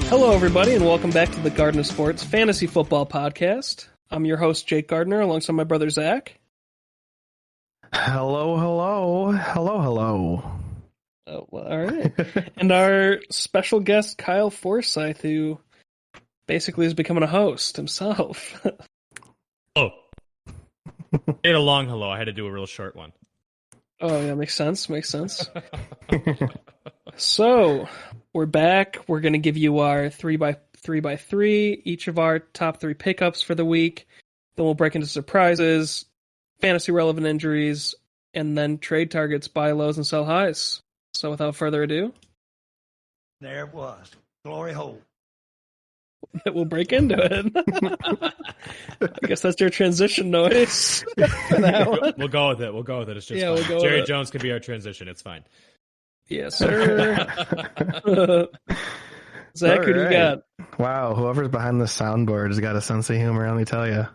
Hello, everybody, and welcome back to the Garden of Sports Fantasy Football Podcast. I'm your host, Jake Gardner, alongside my brother, Zach. Hello. Oh, well, all right. And our special guest, Kyle Forsythe, who basically is becoming a host himself. Oh. It's a long hello. I had to do a real short one. Oh, yeah, makes sense. So, we're back. We're going to give you our 3x3, each of our top 3 pickups for the week. Then we'll break into surprises, fantasy relevant injuries, and then trade targets, buy lows and sell highs. So without further ado, there it was. Glory hole. We'll break into it. I guess that's your transition noise. We'll go with it. It's just Yeah, fine. we'll go Jerry with it. Jones could be our transition. It's fine. Yes, sir. Zach, who do you got? Wow, whoever's behind the soundboard has got a sense of humor, let me tell you.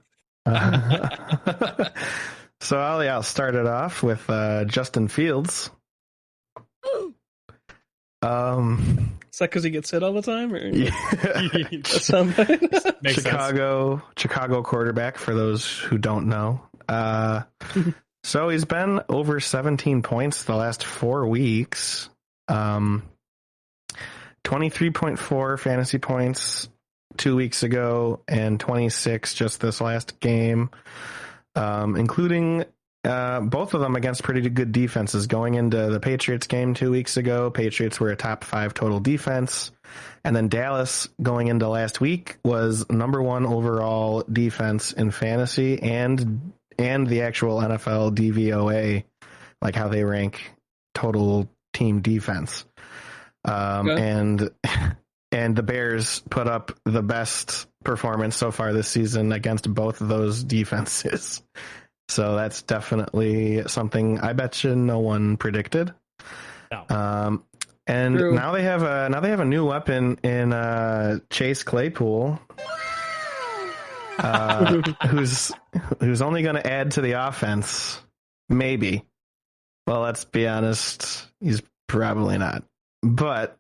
So I'll start it off with Justin Fields. Is that because he gets hit all the time? Or? Chicago quarterback, for those who don't know. So he's been over 17 points the last 4 weeks. 23.4 fantasy points 2 weeks ago and 26 just this last game, including both of them against pretty good defenses. Going into the Patriots game 2 weeks ago, Patriots were a top 5 total defense. And then Dallas going into last week was number 1 overall defense in fantasy and the actual NFL DVOA, like how they rank total team defense. And the Bears put up the best performance so far this season against both of those defenses. So that's definitely something I bet you no one predicted. No. And True. now they have a new weapon in Chase Claypool. Who's only going to add to the offense? Maybe. Well, let's be honest, he's probably not. But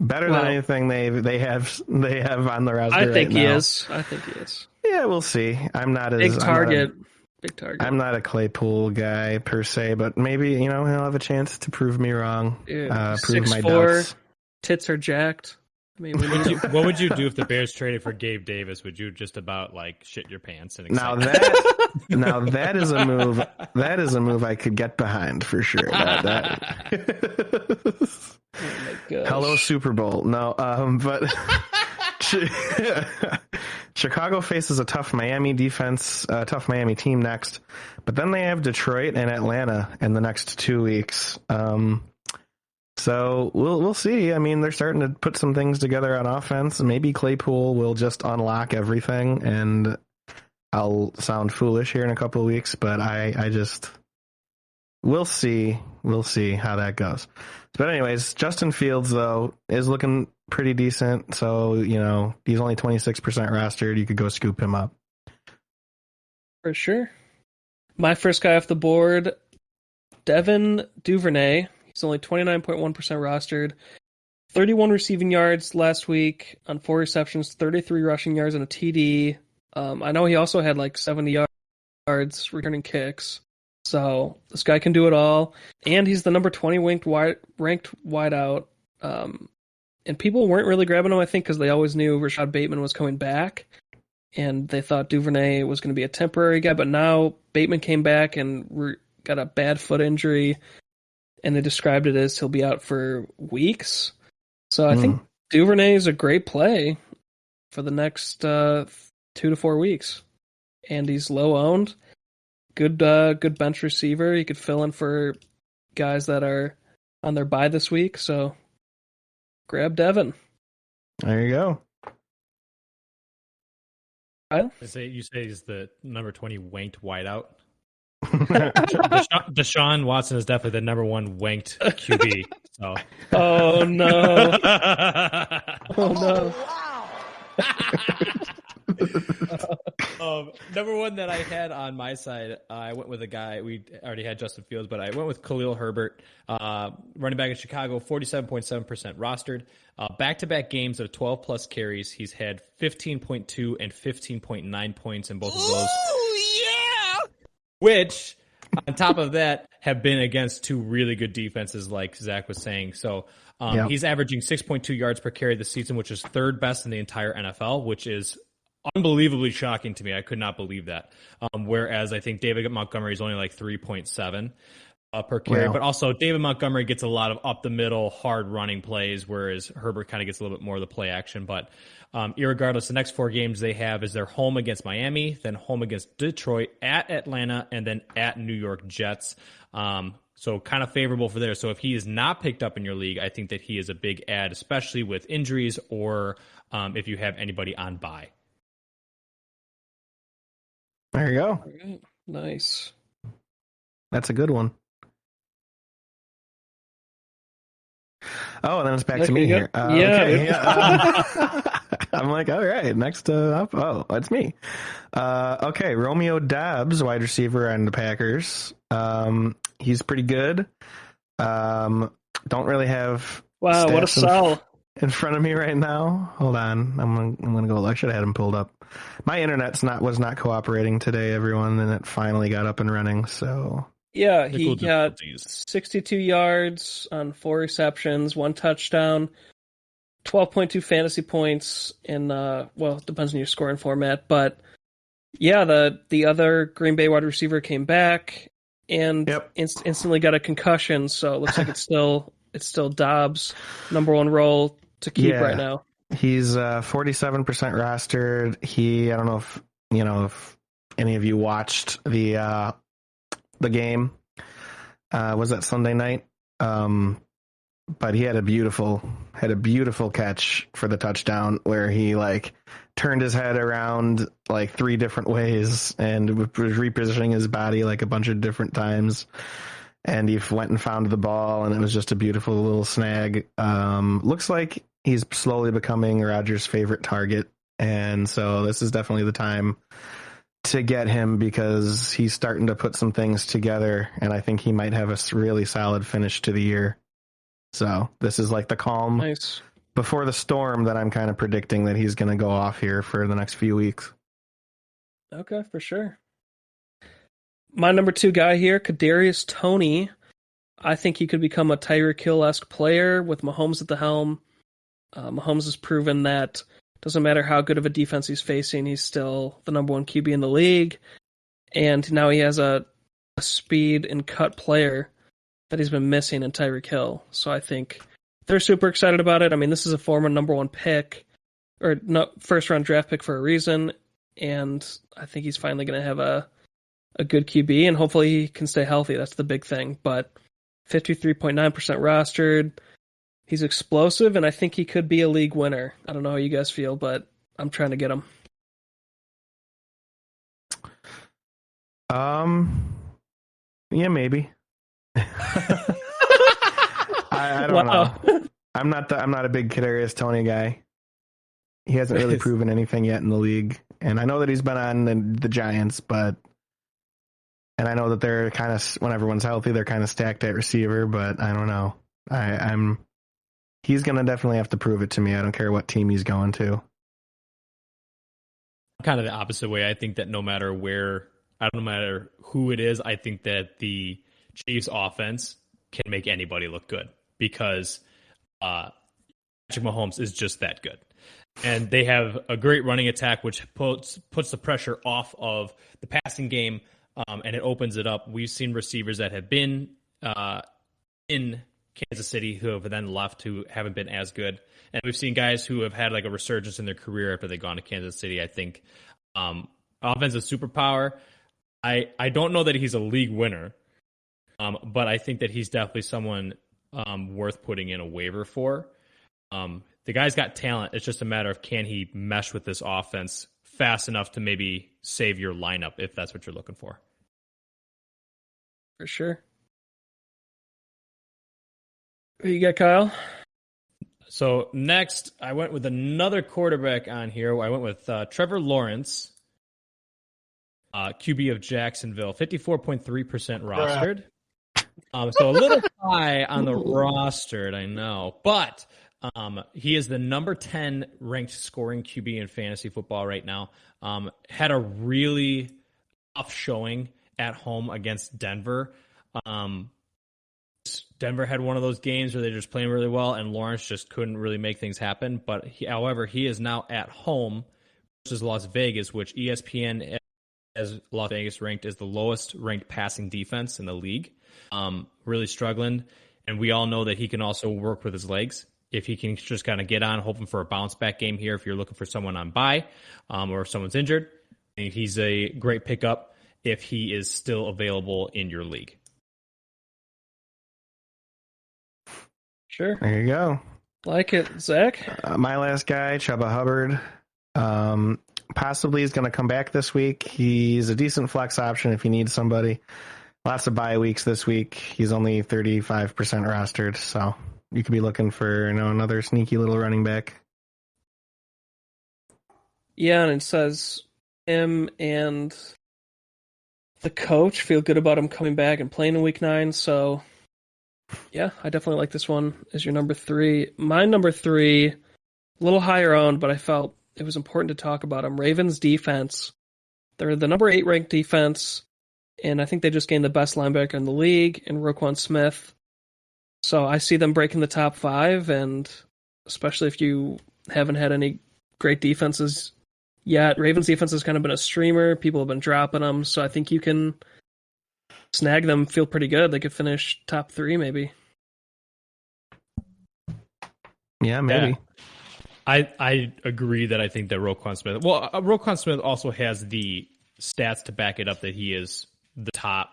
better than anything they have on the roster. I think he now. is. Yeah, we'll see. I'm not as Big target. I'm not a Claypool guy per se, but maybe he'll have a chance to prove me wrong. Yeah, prove my 6'4", doubts. tits are jacked. I mean, What would you do if the Bears traded for Gabe Davis? Would you just about like shit your pants and Now that is a move. That is a move I could get behind for sure. oh my gosh. Hello, Super Bowl. No, but Chicago faces a tough Miami defense, a tough Miami team next, but then they have Detroit and Atlanta in the next 2 weeks. So we'll see. I mean, they're starting to put some things together on offense. Maybe Claypool will just unlock everything, and I'll sound foolish here in a couple of weeks, but we'll see. We'll see how that goes. But anyways, Justin Fields, though, is looking pretty decent. So, he's only 26% rostered. You could go scoop him up. For sure. My first guy off the board, Devin Duvernay. He's only 29.1% rostered. 31 receiving yards last week on 4 receptions, 33 rushing yards and a TD. I know he also had like 70 yards returning kicks. So this guy can do it all. And he's the number 20 ranked wideout. And people weren't really grabbing him, I think, because they always knew Rashad Bateman was coming back. And they thought Duvernay was going to be a temporary guy. But now Bateman came back and got a bad foot injury. And they described it as he'll be out for weeks. So I think Duvernay is a great play for the next 2 to 4 weeks. And he's low owned. Good bench receiver. He could fill in for guys that are on their bye this week. So grab Devin. There you go. Kyle? You say he's the number 20 wanked wideout? Deshaun Watson is definitely the number 1 wanked QB. So. Oh no! Oh no! Number one that I had on my side, I went with a guy. We already had Justin Fields, but I went with Khalil Herbert, running back in Chicago, 47.7% rostered. Back-to-back games of 12-plus carries. He's had 15.2 and 15.9 points in both of those. Oh, yeah! Which, on top of that, have been against two really good defenses, like Zach was saying. So he's averaging 6.2 yards per carry this season, which is third best in the entire NFL, which is unbelievably shocking to me. I could not believe that. Whereas I think David Montgomery is only like 3.7 per carry. Wow. But also David Montgomery gets a lot of up the middle, hard running plays, whereas Herbert kind of gets a little bit more of the play action. But irregardless, the next four games they have is their home against Miami, then home against Detroit, at Atlanta, and then at New York Jets. So kind of favorable for there. So if he is not picked up in your league, I think that he is a big add, especially with injuries or if you have anybody on bye. There you go. All right. Nice. That's a good one. Oh, and then it's back There to me you go. here. Yeah. Okay. Yeah, I'm like, all right, next up. Oh, it's me. Okay, Romeo Doubs, wide receiver on the Packers. He's pretty good. Don't really have Wow, what a stats sell. in front of me right now. Hold on, I'm gonna go. I should have had him pulled up. My internet's was not cooperating today, everyone, and it finally got up and running. So Yeah, he Technical got difficulties. 62 yards on 4 receptions, 1 touchdown, 12.2 fantasy points in, well, it depends on your scoring format, but yeah, the other Green Bay wide receiver came back and Yep. instantly got a concussion, so it looks like it's still Dobbs' number one role to keep Yeah. right now. He's 47% rostered. I don't know if any of you watched the game. Was that Sunday night? But he had a beautiful catch for the touchdown where he like turned his head around like 3 different ways and was repositioning his body like a bunch of different times. And he went and found the ball, and it was just a beautiful little snag. Looks like he's slowly becoming Rodgers' favorite target. And so this is definitely the time to get him because he's starting to put some things together, and I think he might have a really solid finish to the year. So this is like the calm Nice. before the storm that I'm kind of predicting that he's going to go off here for the next few weeks. Okay, for sure. My number 2 guy here, Kadarius Toney. I think he could become a Tyreek Hill-esque player with Mahomes at the helm. Mahomes has proven that doesn't matter how good of a defense he's facing, he's still the number 1 QB in the league. And now he has a speed and cut player that he's been missing in Tyreek Hill. So I think they're super excited about it. I mean, this is a former number 1 pick, or no, first-round draft pick for a reason. And I think he's finally going to have a good QB, and hopefully he can stay healthy. That's the big thing. But 53.9% rostered. He's explosive, and I think he could be a league winner. I don't know how you guys feel, but I'm trying to get him. Yeah, maybe. I don't Wow. know. I'm not a big Kadarius Toney guy. He hasn't really proven anything yet in the league, and I know that he's been on the Giants, and I know that they're kind of, when everyone's healthy, they're kind of stacked at receiver, but I don't know. He's gonna definitely have to prove it to me. I don't care what team he's going to. Kind of the opposite way. I think that no matter who it is, I think that the Chiefs offense can make anybody look good because Patrick Mahomes is just that good. And they have a great running attack, which puts the pressure off of the passing game, and it opens it up. We've seen receivers that have been in Kansas City who have then left who haven't been as good. And we've seen guys who have had like a resurgence in their career after they've gone to Kansas City. I think offensive superpower. I don't know that he's a league winner, but I think that he's definitely someone worth putting in a waiver for. The guy's got talent. It's just a matter of can he mesh with this offense fast enough to maybe save your lineup if that's what you're looking for. For sure. Who you got, Kyle? So next, I went with another quarterback on here. I went with Trevor Lawrence. QB of Jacksonville, 54.3% rostered. So a little high on the rostered, I know. But he is the number 10 ranked scoring QB in fantasy football right now. Had a really tough showing at home against Denver. Denver had one of those games where they're just playing really well, and Lawrence just couldn't really make things happen. But however, he is now at home versus Las Vegas, which ESPN has Las Vegas ranked as the lowest ranked passing defense in the league. Really struggling, and we all know that he can also work with his legs. If he can just kind of get on, hoping for a bounce back game here. If you're looking for someone on bye, or if someone's injured, I think he's a great pickup if he is still available in your league. Sure. There you go. Like it. Zach? My last guy, Chuba Hubbard. Possibly is going to come back this week. He's a decent flex option if you need somebody. Lots of bye weeks this week. He's only 35% rostered, so you could be looking for another sneaky little running back. Yeah, and it says him and the coach feel good about him coming back and playing in week 9, so yeah, I definitely like this one as your number 3. My number 3, a little higher owned, but I felt it was important to talk about him. Ravens defense. They're the number 8 ranked defense, and I think they just gained the best linebacker in the league in Roquan Smith. So I see them breaking the top 5, and especially if you haven't had any great defenses yet. Ravens defense has kind of been a streamer. People have been dropping them, so I think you can snag them, feel pretty good. They could finish top 3 maybe. Yeah, maybe. Yeah. I agree that I think that Roquan Smith... Well, Roquan Smith also has the stats to back it up that he is the top,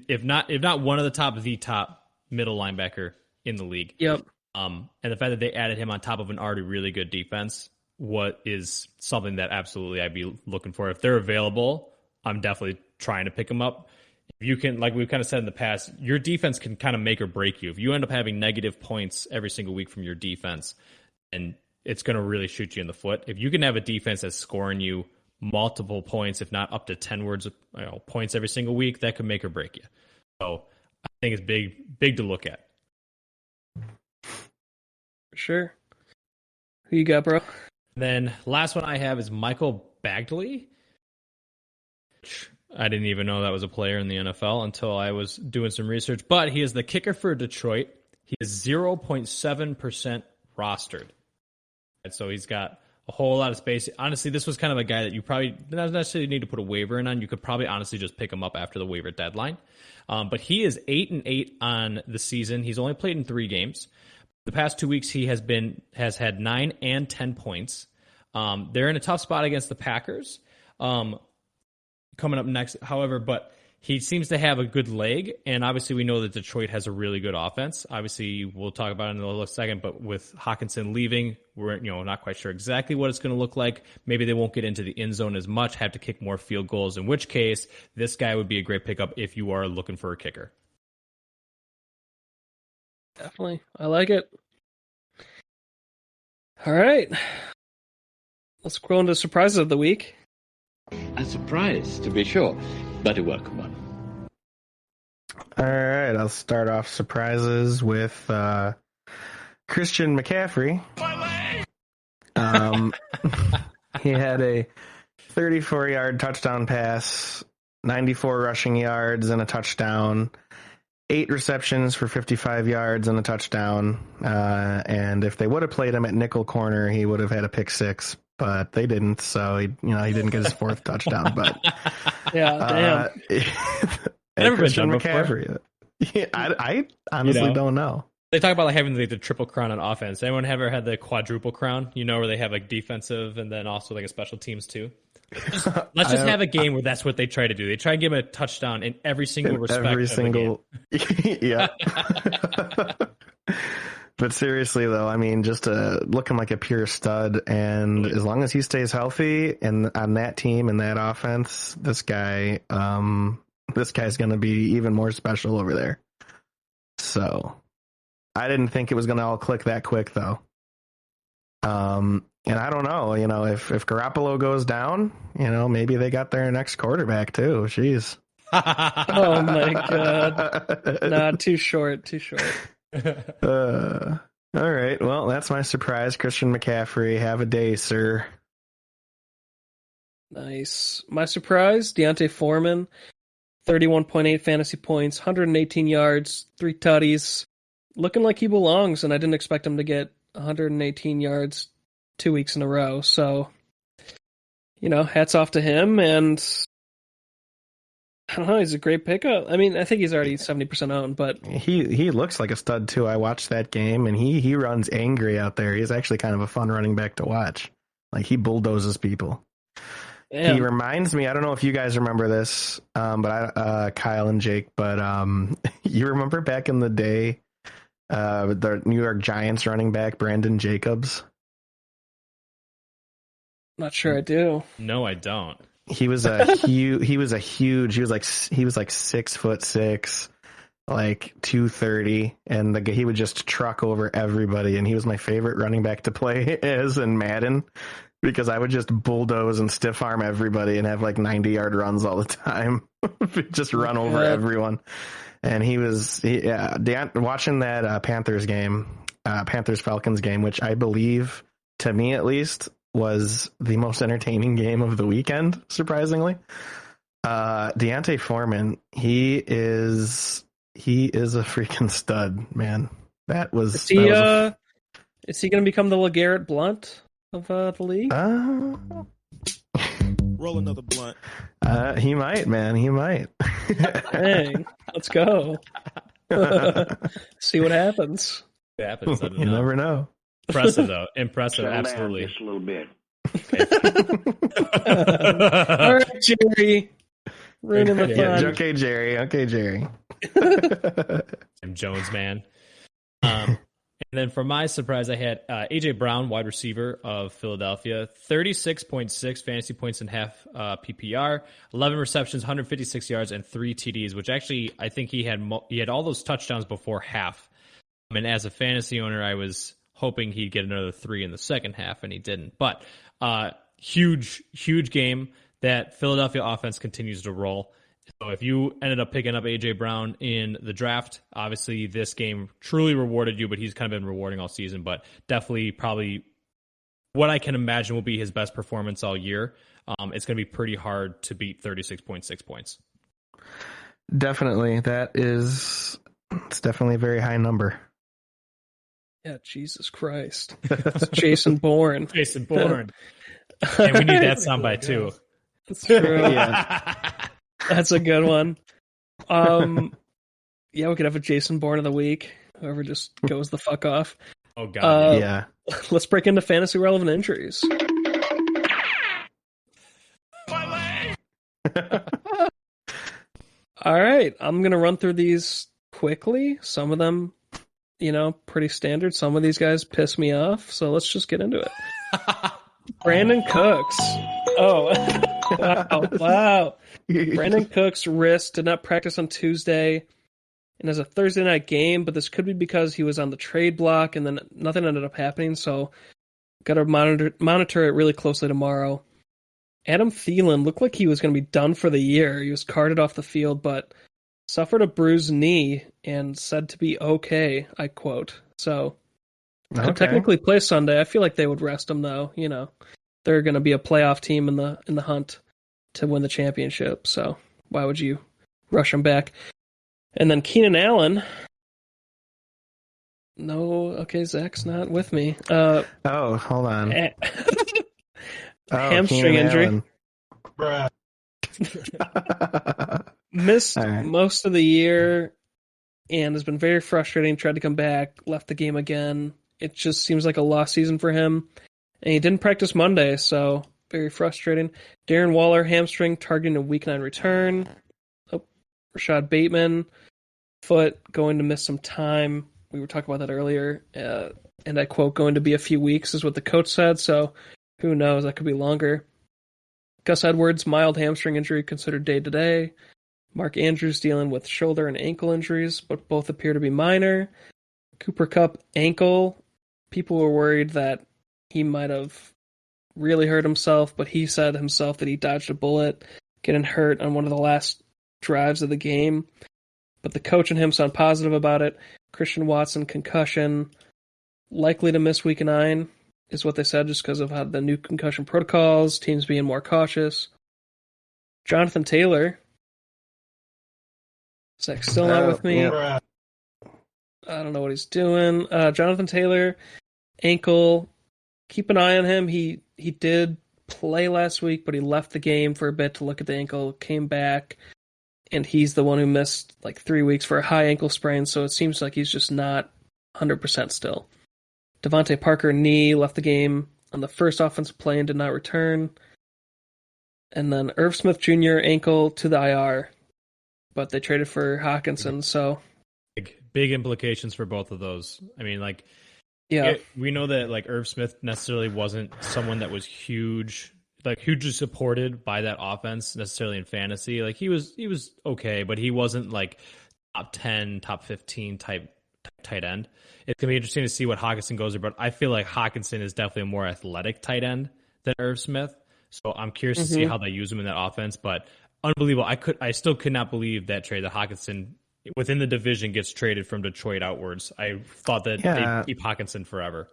if not one of the top middle linebacker in the league. Yep. And the fact that they added him on top of an already really good defense, what is something that absolutely I'd be looking for. If they're available, I'm definitely trying to pick them up. If you can, like we've kind of said in the past, your defense can kind of make or break you. If you end up having negative points every single week from your defense, and it's going to really shoot you in the foot. If you can have a defense that's scoring you multiple points, if not up to 10 points every single week, that could make or break you. So I think it's big to look at. For sure. Who you got, bro? Then last one I have is Michael Bagley. I didn't even know that was a player in the NFL until I was doing some research, but he is the kicker for Detroit. He is 0.7% rostered. And so he's got a whole lot of space. Honestly, this was kind of a guy that you probably not necessarily need to put a waiver in on. You could probably honestly just pick him up after the waiver deadline. But he is 8-8 on the season. He's only played in 3 games. The past 2 weeks, he has had 9 and 10 points. They're in a tough spot against the Packers coming up next, however, but he seems to have a good leg, and obviously we know that Detroit has a really good offense. Obviously, we'll talk about it in a little second, but with Hawkinson leaving, we're not quite sure exactly what it's going to look like. Maybe they won't get into the end zone as much, have to kick more field goals, in which case this guy would be a great pickup if you are looking for a kicker. Definitely. I like it. All right. Let's go into surprises of the week. A surprise, to be sure, but a welcome one. All right, I'll start off surprises with Christian McCaffrey. He had a 34-yard touchdown pass, 94 rushing yards, and a touchdown. 8 receptions for 55 yards and a touchdown. And if they would have played him at nickel corner, he would have had a pick 6. But they didn't, so he didn't get his 4th touchdown. But yeah, damn. Never Christian been done McCaffrey. Yeah, I honestly don't know. They talk about having the triple crown on offense. Anyone ever had the quadruple crown? Where they have defensive and then also a special teams too. Let's just have a game where that's what they try to do. They try to give him a touchdown in every single respect. Every single, yeah. But seriously, though, just looking like a pure stud, and as long as he stays healthy and on that team and that offense, this guy's going to be even more special over there. So I didn't think it was going to all click that quick, though. And I don't know, if Garoppolo goes down, maybe they got their next quarterback too. Jeez. Oh my god. Nah, too short. All right. Well, that's my surprise. Christian McCaffrey. Have a day, sir. Nice. My surprise, Deontay Foreman, 31.8 fantasy points, 118 yards, 3 tutties. Looking like he belongs, and I didn't expect him to get 118 yards 2 weeks in a row. So, hats off to him, and I don't know, he's a great pickup. I mean, I think he's already 70% owned, but he looks like a stud too. I watched that game, and he runs angry out there. He's actually kind of a fun running back to watch. Like, he bulldozes people. damn. He reminds me, I don't know if you guys remember this, but Kyle and Jake, but you remember back in the day, the New York Giants running back Brandon Jacobs? Not sure I do. No, I don't. He was a huge. He was like 6'6", like 230, and he would just truck over everybody. And he was my favorite running back to play as in Madden, because I would just bulldoze and stiff arm everybody and have like 90-yard runs all the time, just run over everyone. And watching that Panthers Falcons game, which I believe, to me at least, was the most entertaining game of the weekend, surprisingly. Deontay Foreman, he is a freaking stud, man. Is he going to become the LeGarrette Blunt of the league? Roll another blunt. He might, man. He might. Dang, let's go. See what happens. It happens. I don't You know. never know. Impressive, though. Impressive, absolutely. Just a little bit. All right, Jerry. Ruining the Yeah, fun. okay, Jerry. I'm Jones, man. And then for my surprise, I had A.J. Brown, wide receiver of Philadelphia, 36.6 fantasy points in half PPR, 11 receptions, 156 yards, and 3 TDs, which actually I think he had all those touchdowns before half. And as a fantasy owner, I was hoping he'd get another 3 in the second half, and he didn't. But huge game. That Philadelphia offense continues to roll. So if you ended up picking up A.J. Brown in the draft, obviously this game truly rewarded you, but he's kind of been rewarding all season. But definitely probably what I can imagine will be his best performance all year. It's going to be pretty hard to beat 36.6 points. Definitely. It's definitely a very high number. Yeah, Jesus Christ. It's Jason Bourne. Jason Bourne. And we need that soundbite too. That's true. Yeah. That's a good one. Yeah, we could have a Jason Bourne of the week. Whoever just goes the fuck off. Oh, God. Yeah. Let's break into fantasy relevant injuries. All right, I'm going to run through these quickly. Some of them, pretty standard. Some of these guys piss me off, so let's just get into it. Brandon Cooks. Oh, wow. Brandon Cooks' wrist did not practice on Tuesday and has a Thursday night game, but this could be because he was on the trade block and then nothing ended up happening, so got to monitor it really closely tomorrow. Adam Thielen looked like he was going to be done for the year. He was carted off the field, but suffered a bruised knee and said to be okay, I quote. So, could technically play Sunday. I feel like they would rest him, though. They're going to be a playoff team in the hunt to win the championship. So, why would you rush him back? And then Keenan Allen. No, okay, Zach's not with me. Hold on. Hamstring injury. Missed most of the year and has been very frustrating. Tried to come back, left the game again. It just seems like a lost season for him. And he didn't practice Monday, so very frustrating. Darren Waller, hamstring, targeting a week 9 return. Rashad Bateman, foot, going to miss some time. We were talking about that earlier. And I quote, going to be a few weeks is what the coach said, so who knows? That could be longer. Gus Edwards, mild hamstring injury, considered day-to-day. Mark Andrews dealing with shoulder and ankle injuries, but both appear to be minor. Cooper Kupp, ankle. People were worried that he might have really hurt himself, but he said himself that he dodged a bullet, getting hurt on one of the last drives of the game. But the coach and him sound positive about it. Christian Watson, concussion, likely to miss week 9, is what they said, just because of how the new concussion protocols, teams being more cautious. Jonathan Taylor. Zach's still not with me. Yeah. I don't know what he's doing. Jonathan Taylor, ankle. Keep an eye on him. He did play last week, but he left the game for a bit to look at the ankle, came back, and he's the one who missed like 3 weeks for a high ankle sprain, so it seems like he's just not 100% still. Devontae Parker, knee, left the game on the first offensive play and did not return. And then Irv Smith Jr., ankle to the IR, but they traded for Hawkinson, so... Big implications for both of those. I mean, like, yeah, we know that like Irv Smith necessarily wasn't someone that was hugely supported by that offense necessarily in fantasy. Like he was okay, but he wasn't like top 10, top 15 type tight end. It's gonna be interesting to see what Hawkinson goes there, but I feel like Hawkinson is definitely a more athletic tight end than Irv Smith. So I'm curious to see how they use him in that offense. But unbelievable. I still could not believe that trade that Hawkinson within the division gets traded from Detroit outwards. I thought that they'd keep Hawkinson forever.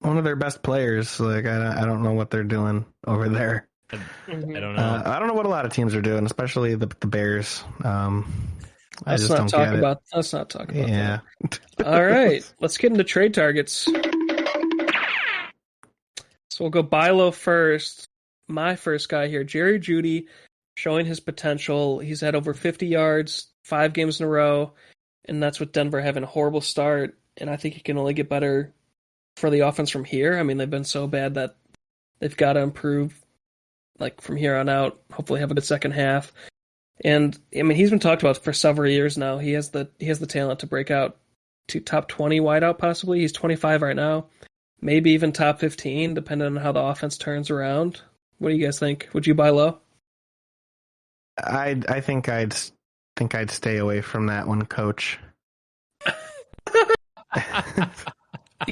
One of their best players. Like I don't know what they're doing over there. I don't know. I don't know what a lot of teams are doing, especially the Bears. Let's not talk about yeah. that. All right, let's get into trade targets. So we'll go buy low first. My first guy here, Jerry Jeudy, showing his potential. He's had over 50 yards 5 games in a row, and that's with Denver having a horrible start. And I think he can only get better for the offense from here. I mean, they've been so bad that they've got to improve, like from here on out. Hopefully, have a good second half. And I mean, he's been talked about for several years now. He has the talent to break out to top 20 wideout possibly. He's 25 right now, maybe even top 15, depending on how the offense turns around. What do you guys think? Would you buy low? I think I'd stay away from that one, Coach. You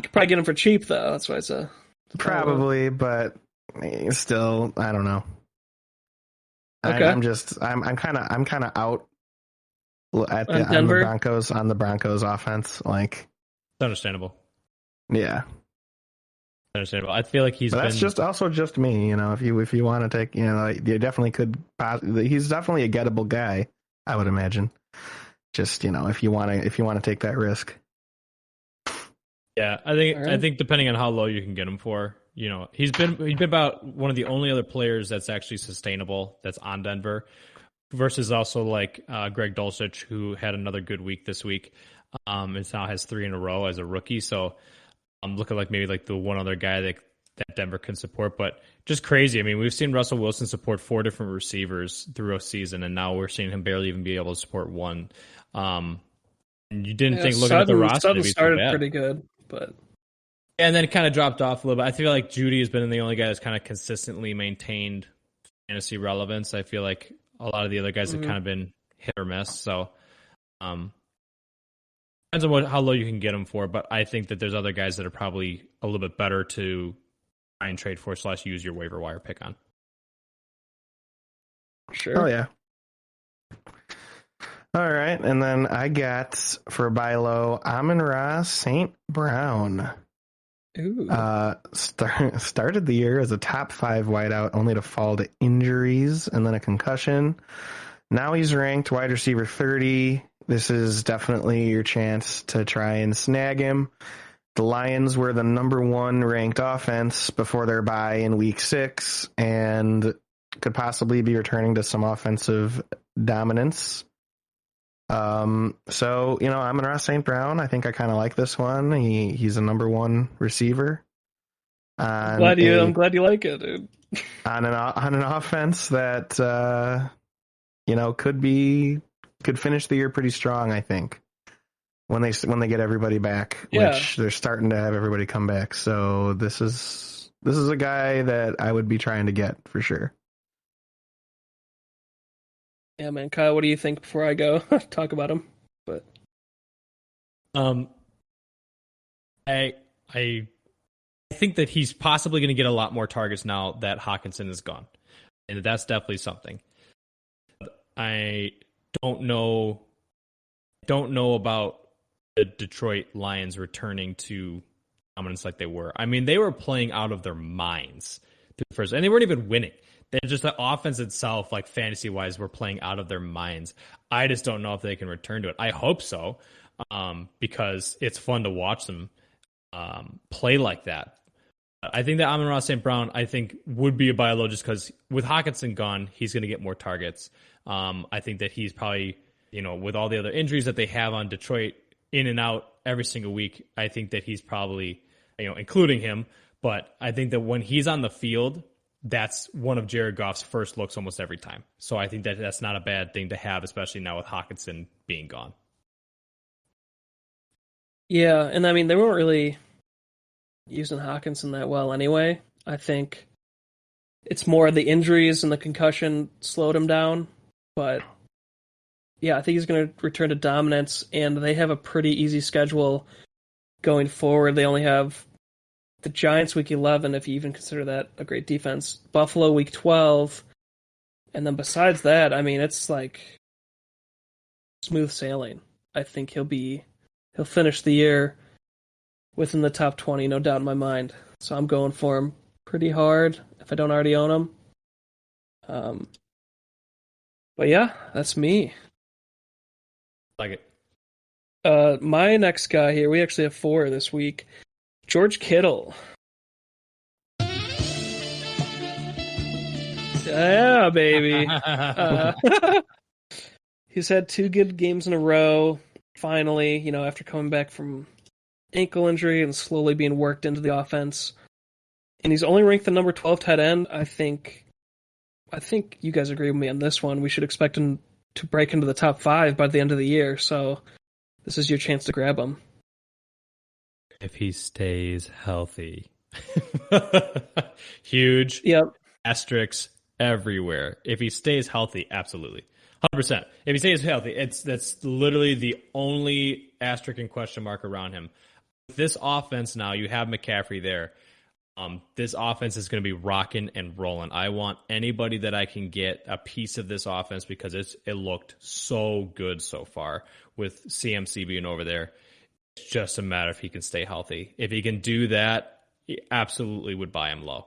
could probably get him for cheap, though. That's why it's a probably, but still, I don't know. Okay. I'm kind of out at on the Broncos offense. Like, it's understandable. Yeah, understandable. I feel like that's just me. You know, if you want to take, you know, you definitely could. He's definitely a gettable guy, I would imagine. Just, you know, if you want to take that risk. Yeah, I think depending on how low you can get him for, you know, he's been about one of the only other players that's actually sustainable that's on Denver, versus also like Greg Dulcich, who had another good week this week. It now has 3 in a row as a rookie, so I'm looking like maybe like the one other guy that Denver can support. But just crazy. I mean, we've seen Russell Wilson support 4 different receivers through a season, and now we're seeing him barely even be able to support one. And you didn't think looking at the roster Sutton started pretty good, but and then it kind of dropped off a little bit. I feel like Jeudy has been the only guy that's kind of consistently maintained fantasy relevance. I feel like a lot of the other guys have kind of been hit or miss. So depends on how low you can get them for. But I think that there's other guys that are probably a little bit better to try and trade for / use your waiver wire pick on. Sure. Oh yeah. All right, and then I got for buy low Amon-Ra St. Brown. Ooh. Started the year as a top 5 wideout, only to fall to injuries and then a concussion. Now he's ranked wide receiver 30. This is definitely your chance to try and snag him. The Lions were the number 1 ranked offense before their bye in week 6 and could possibly be returning to some offensive dominance. So, you know, Amon-Ra St. Brown, I think I kind of like this one. He's a number 1 receiver. I'm glad you like it, dude. on an offense that, you know, could finish the year pretty strong, I think, when they get everybody back, which they're starting to have everybody come back. So this is a guy that I would be trying to get for sure. Yeah, man. Kyle, what do you think before I go talk about him? But I think that he's possibly going to get a lot more targets now that Hawkinson is gone. And that's definitely something. I don't know about the Detroit Lions returning to dominance like they were. I mean, they were playing out of their minds first, and they weren't even winning. They're just the offense itself, like fantasy-wise, were playing out of their minds. I just don't know if they can return to it. I hope so, because it's fun to watch them play like that. I think that Amon-Ra St. Brown, I think, would be a buy low just because with Hawkinson gone, he's going to get more targets. I think that he's probably, with all the other injuries that they have on Detroit, in and out every single week, I think that he's probably, including him. But I think that when he's on the field, that's one of Jared Goff's first looks almost every time. So I think that that's not a bad thing to have, especially now with Hawkinson being gone. Yeah, and I mean, they weren't really using Hawkinson that well anyway. I think it's more the injuries and the concussion slowed him down. But yeah, I think he's going to return to dominance, and they have a pretty easy schedule going forward. They only have the Giants week 11, if you even consider that a great defense, Buffalo week 12, and then besides that, I mean, it's like smooth sailing. I think he'll finish the year within the top 20, no doubt in my mind. So I'm going for him pretty hard if I don't already own him. But yeah, that's me. Like it. My next guy here, we actually have 4 this week. George Kittle. Yeah, baby. He's had 2 good games in a row. Finally, after coming back from ankle injury and slowly being worked into the offense. And he's only ranked the number 12 tight end. I think you guys agree with me on this one. We should expect him to break into the top 5 by the end of the year. So this is your chance to grab him. If he stays healthy. Huge. Yep. Asterisks everywhere. If he stays healthy, absolutely. 100%. If he stays healthy, that's literally the only asterisk and question mark around him. With this offense now, you have McCaffrey there. This offense is going to be rocking and rolling. I want anybody that I can get a piece of this offense because it looked so good so far with CMC being over there. It's just a matter if he can stay healthy. If he can do that, he absolutely would buy him low.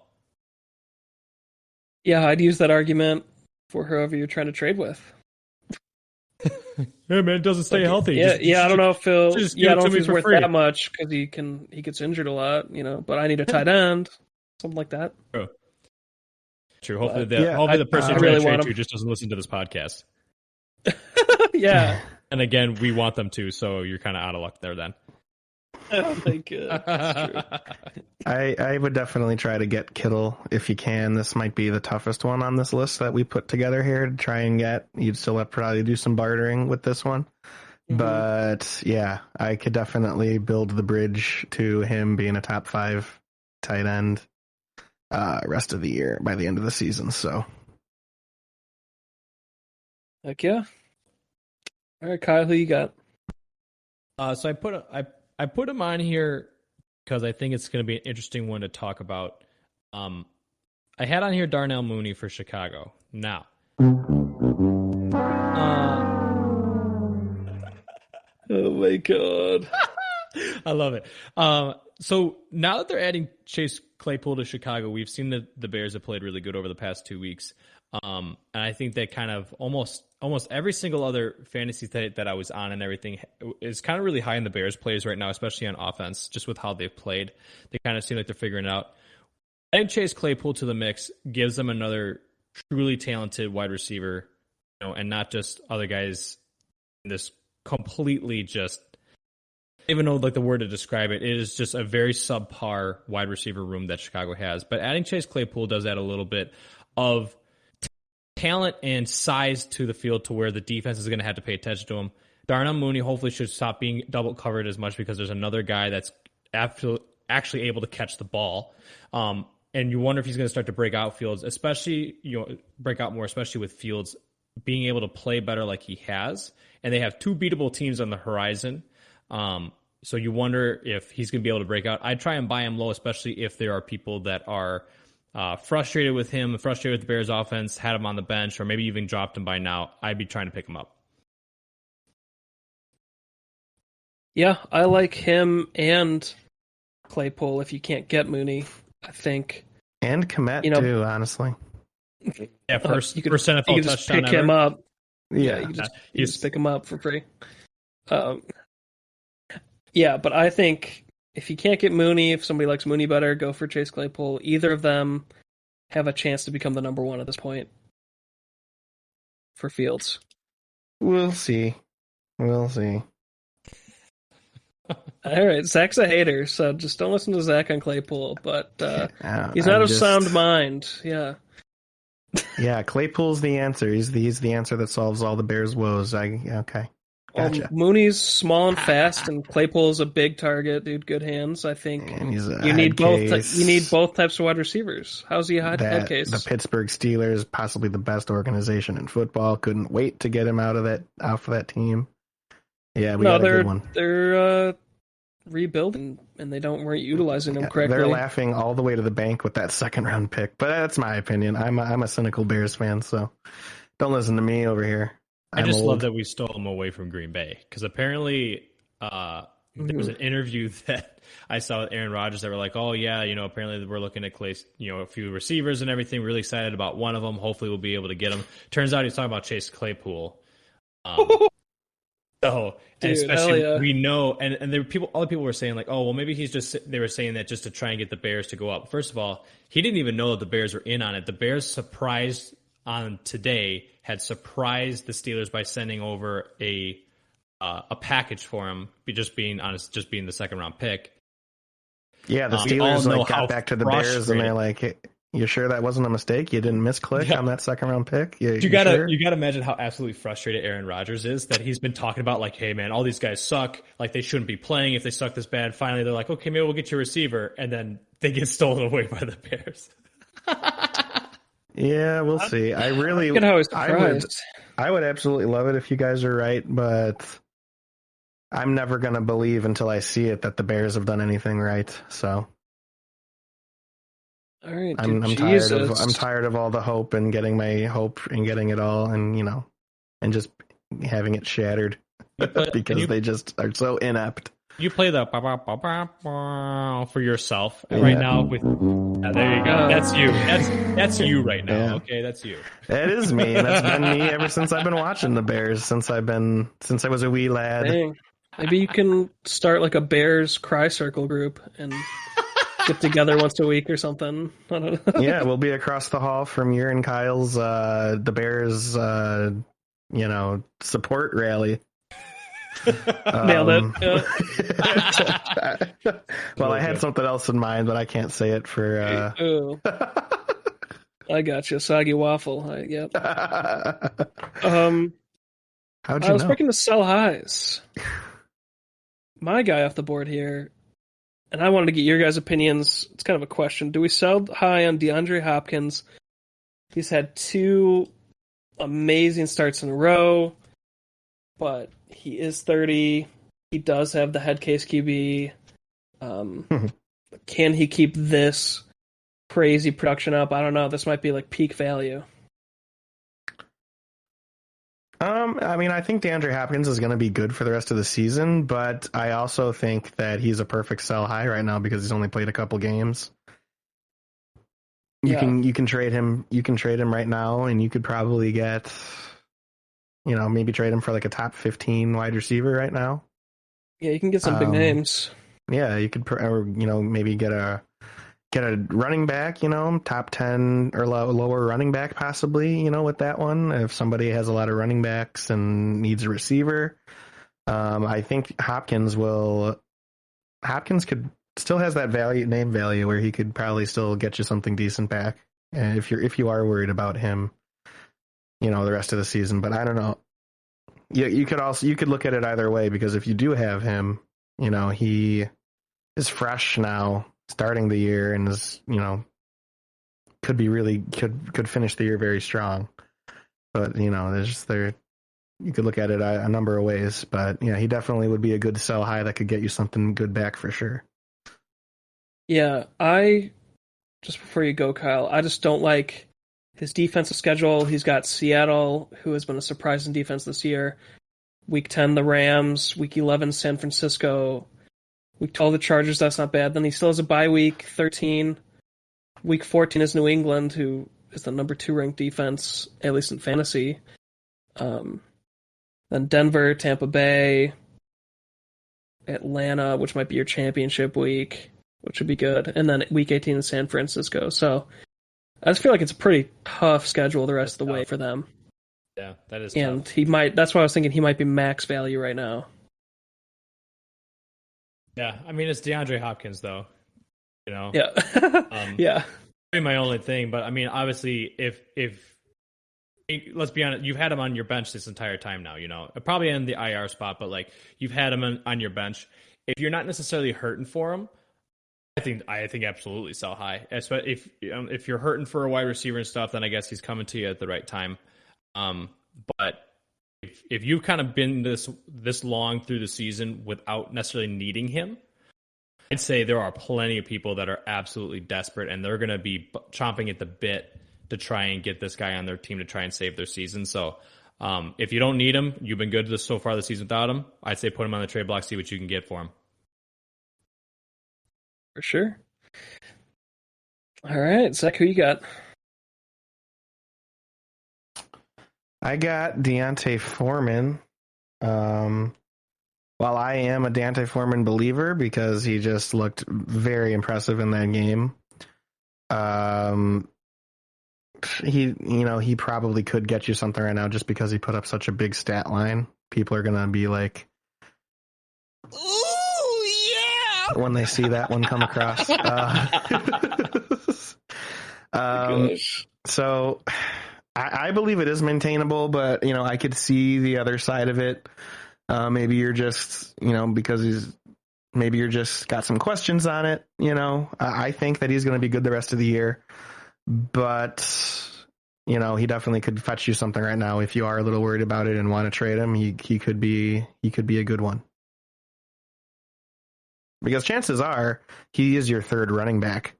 Yeah, I'd use that argument for whoever you're trying to trade with. Yeah, man, it doesn't stay healthy. Yeah, I don't know if he'll. Yeah, I don't know if he's worth free. that much because he gets injured a lot, But I need a tight end, something like that. True. Hopefully, the person you're trying to trade to just doesn't listen to this podcast. Yeah. And again, we want them to, so you're kind of out of luck there then. Oh my god, that's true. I would definitely try to get Kittle if you can. This might be the toughest one on this list that we put together here to try and get. You'd still have to probably do some bartering with this one. Mm-hmm. But yeah, I could definitely build the bridge to him being a top 5 tight end rest of the year by the end of the season. So heck yeah. All right, Kyle, who you got? So I put him on here because I think it's going to be an interesting one to talk about. I had on here Darnell Mooney for Chicago. Now, oh my god, I love it. So now that they're adding Chase Claypool to Chicago, we've seen the Bears have played really good over the past 2 weeks. And I think that kind of almost every single other fantasy that I was on and everything is kind of really high in the Bears players right now, especially on offense, just with how they've played. They kind of seem like they're figuring it out. Adding Chase Claypool to the mix gives them another truly talented wide receiver, and not just other guys in this completely just, I don't even know like the word to describe it. It is just a very subpar wide receiver room that Chicago has. But adding Chase Claypool does add a little bit of talent and size to the field to where the defense is going to have to pay attention to him. Darnell Mooney hopefully should stop being double covered as much because there's another guy that's actually able to catch the ball. And you wonder if he's going to start to break out Fields, especially, break out more, especially with Fields being able to play better like he has. And they have 2 beatable teams on the horizon. So you wonder if he's going to be able to break out. I'd try and buy him low, especially if there are people that are frustrated with him, frustrated with the Bears offense, had him on the bench, or maybe even dropped him by now. I'd be trying to pick him up. Yeah, I like him and Claypool if you can't get Mooney. I think. And Komet too, honestly. Yeah, first you could NFL just touchdown pick ever. him up. Yeah, you can just pick him up for free. Yeah, but I think if you can't get Mooney, if somebody likes Mooney better, go for Chase Claypool. Either of them have a chance to become the number one at this point for Fields. We'll see. All right, Zach's a hater, so just don't listen to Zach on Claypool. But he's not of sound mind. Yeah. Yeah, Claypool's the answer. He's the answer that solves all the Bears' woes. Okay. Gotcha. Mooney's small and fast, and Claypool's a big target, dude. Good hands. I think And he's you need both. You need both types of wide receivers. How's he a head case? The Pittsburgh Steelers, possibly the best organization in football, couldn't wait to get him out of that team. Yeah, we got a good one. They're rebuilding, and weren't utilizing him correctly. They're laughing all the way to the bank with that second round pick, but that's my opinion. I'm a cynical Bears fan, so don't listen to me over here. I just love that we stole him away from Green Bay, because apparently there was an interview that I saw with Aaron Rodgers that were like, oh yeah, apparently we're looking at a few receivers and everything. We're really excited about one of them. Hopefully we'll be able to get him. Turns out he's talking about Chase Claypool. So, and dude, especially we know, and there were other people were saying like, oh well, maybe they were saying that just to try and get the Bears to go up. First of all, he didn't even know that the Bears were in on it. The Bears surprised on today had surprised the Steelers by sending over a package for him, just being the second round pick. Yeah, the Steelers got back to the Bears and they're like, hey, you sure that wasn't a mistake? You didn't misclick on that second round pick? You gotta imagine how absolutely frustrated Aaron Rodgers is, that he's been talking about like, hey man, all these guys suck. Like they shouldn't be playing if they suck this bad. Finally, they're like, okay, maybe we'll get your receiver, and then they get stolen away by the Bears. Yeah, we'll see. I would absolutely love it if you guys are right, but I'm never going to believe until I see it that the Bears have done anything right. So all right, I'm tired of all the hope and getting my hope and getting it all, and and just having it shattered because they just are so inept. You play the for yourself right now with. There you go. That's you. That's you right now. Yeah. Okay, that's you. That is me. That's been me ever since I've been watching the Bears. Since I was a wee lad. Dang. Maybe you can start like a Bears cry circle group and get together once a week or something. I don't know. Yeah, we'll be across the hall from your and Kyle's the Bears support rally. Nailed it. Yeah. Well, I had something else in mind, but I can't say it for. I got you, soggy waffle. Yep. How'd you I was picking to sell highs. My guy off the board here, and I wanted to get your guys' opinions. It's kind of a question: do we sell high on DeAndre Hopkins? He's had 2 amazing starts in a row, but he is 30. He does have the head case QB. Can he keep this crazy production up? I don't know. This might be like peak value. I think DeAndre Hopkins is going to be good for the rest of the season, but I also think that he's a perfect sell high right now because he's only played a couple games. You can trade him. You can trade him right now, and you could probably get. Maybe trade him for like a top 15 wide receiver right now. Yeah, you can get some big names. Yeah, you could, maybe get a running back, top 10 or lower running back possibly, with that one. If somebody has a lot of running backs and needs a receiver, I think Hopkins could still has that name value where he could probably still get you something decent back. And if you are worried about him, the rest of the season, but I don't know. You could look at it either way, because if you do have him, he is fresh now, starting the year, and is, could be really could finish the year very strong. But you could look at it a number of ways, but yeah, he definitely would be a good sell high that could get you something good back for sure. Yeah, just before you go, Kyle, I just don't like his defensive schedule. He's got Seattle, who has been a surprising defense this year. Week 10, the Rams. Week 11, San Francisco. Week 12, the Chargers. That's not bad. Then he still has a bye week, 13. Week 14 is New England, who is the number 2 ranked defense, at least in fantasy. Then Denver, Tampa Bay, Atlanta, which might be your championship week, which would be good. And then week 18 in San Francisco. So I just feel like it's a pretty tough schedule the rest of the way for them. Yeah, that is and tough. That's why I was thinking he might be max value right now. Yeah, I mean, it's DeAndre Hopkins, though. Yeah. Yeah. My only thing, but I mean, obviously, if let's be honest, you've had him on your bench this entire time now, probably in the IR spot, but like you've had him on your bench. If you're not necessarily hurting for him, I think absolutely sell high. If you're hurting for a wide receiver and stuff, then I guess he's coming to you at the right time. But if you've kind of been this long through the season without necessarily needing him, I'd say there are plenty of people that are absolutely desperate, and they're going to be chomping at the bit to try and get this guy on their team to try and save their season. So if you don't need him, you've been good so far this season without him, I'd say put him on the trade block, see what you can get for him. For sure. All right, Zach, who you got? I got Deontay Foreman. While I am a Deontay Foreman believer because he just looked very impressive in that game, he probably could get you something right now just because he put up such a big stat line. People are gonna be like, "Ooh, yeah!" when they see that one come across. So I believe it is maintainable, but I could see the other side of it. Maybe you're just, because maybe you're just got some questions on it. I think that he's going to be good the rest of the year, but he definitely could fetch you something right now. If you are a little worried about it and want to trade him, he could be a good one, because chances are he is your third running back.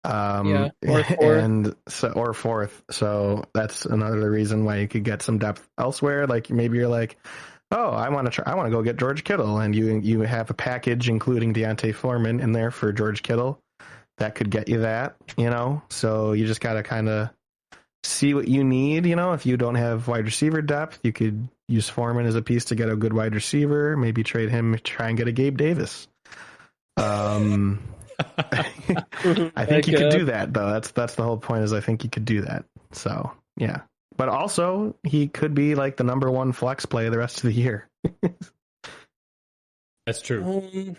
Or fourth. Or fourth. So that's another reason why you could get some depth elsewhere. Like maybe you're like, oh, I want to go get George Kittle, and you have a package including Deontay Foreman in there for George Kittle that could get you that. So you just got to kind of see what you need. If you don't have wide receiver depth, you could use Foreman as a piece to get a good wide receiver. Maybe trade him, try and get a Gabe Davis. I think you could do that, though. That's the whole point, is I think you could do that. So yeah, but also he could be like the number 1 flex play the rest of the year. That's true.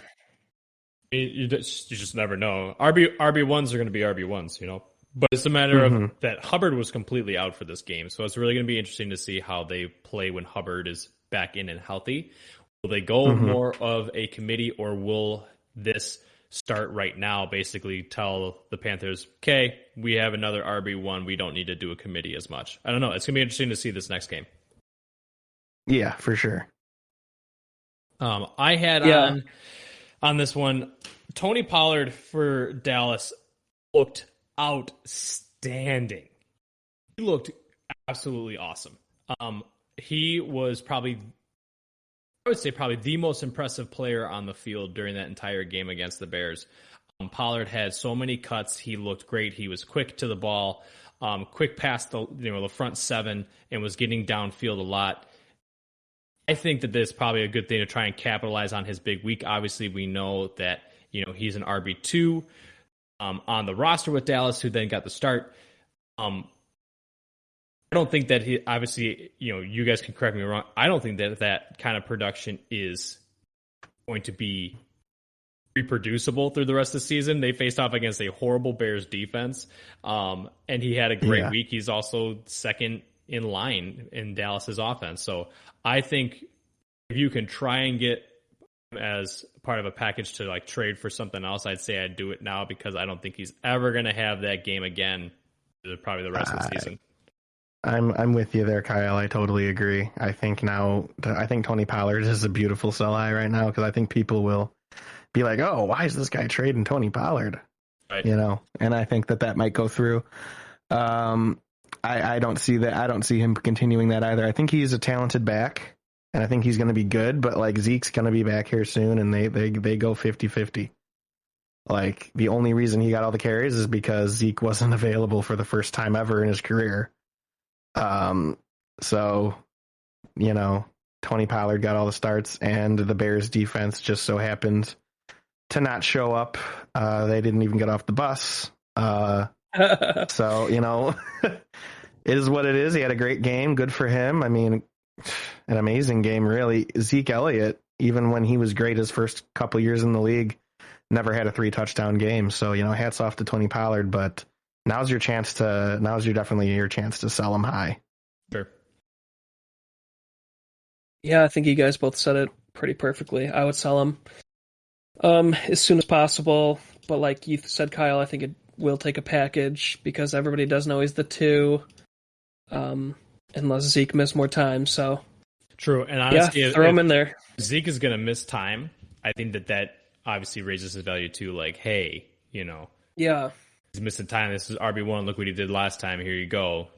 You just never know. RB1s are going to be RB1s, But it's a matter of that Hubbard was completely out for this game, so it's really going to be interesting to see how they play when Hubbard is back in and healthy. Will they go more of a committee, or will this start right now, basically tell the Panthers, okay, we have another RB1, we don't need to do a committee as much? I don't know. It's going to be interesting to see this next game. Yeah, for sure. I had on this one, Tony Pollard for Dallas looked outstanding. He looked absolutely awesome. He was probably the most impressive player on the field during that entire game against the Bears. Pollard had so many cuts. He looked great. He was quick to the ball, quick past the front 7, and was getting downfield a lot. I think that this is probably a good thing to try and capitalize on his big week. Obviously, we know that he's an RB2 on the roster with Dallas, who then got the start. I don't think that he, obviously, you guys can correct me wrong. I don't think that kind of production is going to be reproducible through the rest of the season. They faced off against a horrible Bears defense, and he had a great week. He's also second in line in Dallas's offense. So I think if you can try and get as part of a package to like trade for something else, I'd say I'd do it now, because I don't think he's ever going to have that game again, probably the rest of the season. I'm with you there, Kyle. I totally agree. I think Tony Pollard is a beautiful sell high right now because I think people will be like, oh, why is this guy trading Tony Pollard? Right. And I think that might go through. I don't see that. I don't see him continuing that either. I think he's a talented back, and I think he's going to be good, but like Zeke's going to be back here soon, and they go 50-50. Like the only reason he got all the carries is because Zeke wasn't available for the first time ever in his career. So, Tony Pollard got all the starts, and the Bears defense just so happened to not show up. They didn't even get off the bus. So, it is what it is. He had a great game. Good for him. I mean, an amazing game, really. Zeke Elliott, even when he was great his first couple years in the league, never had a 3-touchdown game. So, hats off to Tony Pollard, but now's definitely your chance to sell him high. Sure. Yeah, I think you guys both said it pretty perfectly. I would sell him as soon as possible. But like you said, Kyle, I think it will take a package because everybody does know he's the 2, unless Zeke missed more time. So true. And honestly, throw him in there. Zeke is going to miss time. I think that obviously raises his value too. Like, hey, yeah, he's missing time. This is RB1. Look what he did last time. Here you go.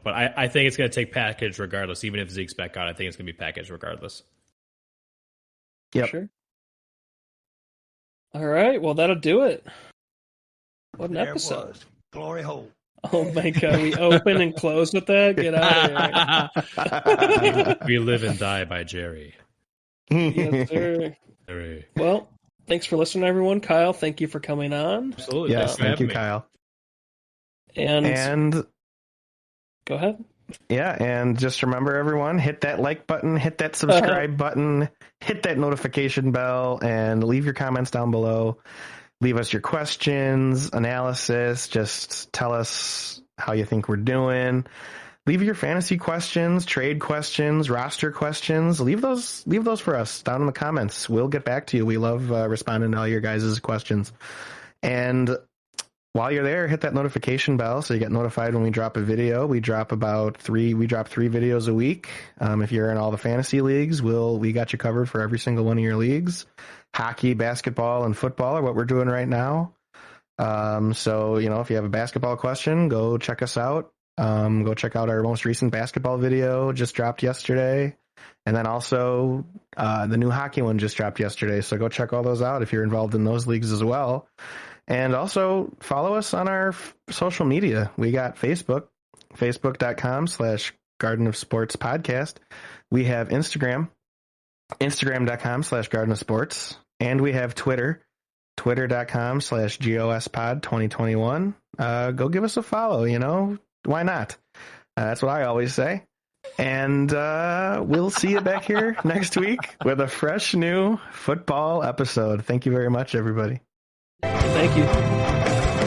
But I think it's going to take package regardless. Even if Zeke's back out, I think it's going to be package regardless. Yep. Sure. All right. Well, that'll do it. What an There it episode. was. Glory hole. Oh my God. We open and close with that? Get out of here. We live and die by Jerry. Yes, sir. Jerry. Well, thanks for listening, everyone. Kyle, thank you for coming on. Absolutely. Yes, thank you, me. Kyle. And go ahead. Yeah, and just remember, everyone, hit that like button, hit that subscribe button, hit that notification bell, and leave your comments down below. Leave us your questions, analysis. Just tell us how you think we're doing. Leave your fantasy questions, trade questions, roster questions. Leave those for us down in the comments. We'll get back to you. We love responding to all your guys' questions. And while you're there, hit that notification bell so you get notified when we drop a video. We drop 3 videos a week. If you're in all the fantasy leagues, we got you covered for every single one of your leagues. Hockey, basketball, and football are what we're doing right now. So, if you have a basketball question, go check us out. Go check out our most recent basketball video, just dropped yesterday. And then also the new hockey one just dropped yesterday. So go check all those out if you're involved in those leagues as well. And also follow us on our social media. We got Facebook, facebook.com/Garden of Sports podcast. We have Instagram, instagram.com/Garden of Sports. And we have Twitter, twitter.com/GOSpod2021. Go give us a follow, why not? That's what I always say. And we'll see you back here next week with a fresh new football episode. Thank you very much, everybody. Thank you.